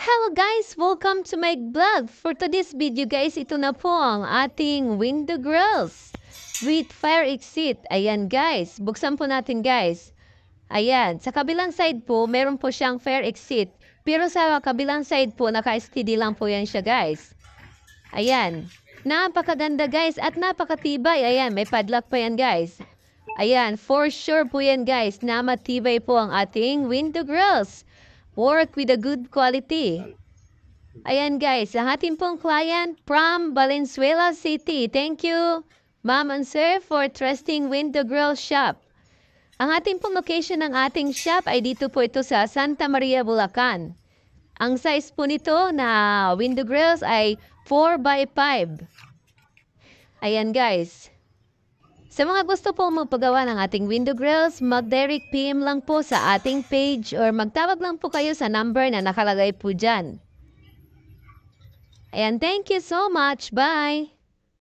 Hello guys! Welcome to my vlog. For today's video guys, ito na po ang ating window grills with fire exit. Ayan guys, buksan po natin guys. Ayan, sa kabilang side po, meron po siyang fire exit. Pero sa kabilang side po, naka-steady lang po yan siya guys. Ayan, napakaganda guys at napakatibay. Ayan, may padlock pa yan guys. Ayan, for sure po yan guys na matibay po ang ating window grills. Work with a good quality. Ayan guys, ang ating pong client from Valenzuela City. Thank you, ma'am and sir, for trusting Window Grill Shop. Ang ating pong location ng ating shop ay dito po ito sa Santa Maria, Bulacan. Ang size po nito na window grills ay 4x5. Ayan guys. Sa mga gusto pong magpagawa ng ating window grills, mag-direct PM lang po sa ating page or magtawag lang po kayo sa number na nakalagay po dyan. Ayan, thank you so much. Bye!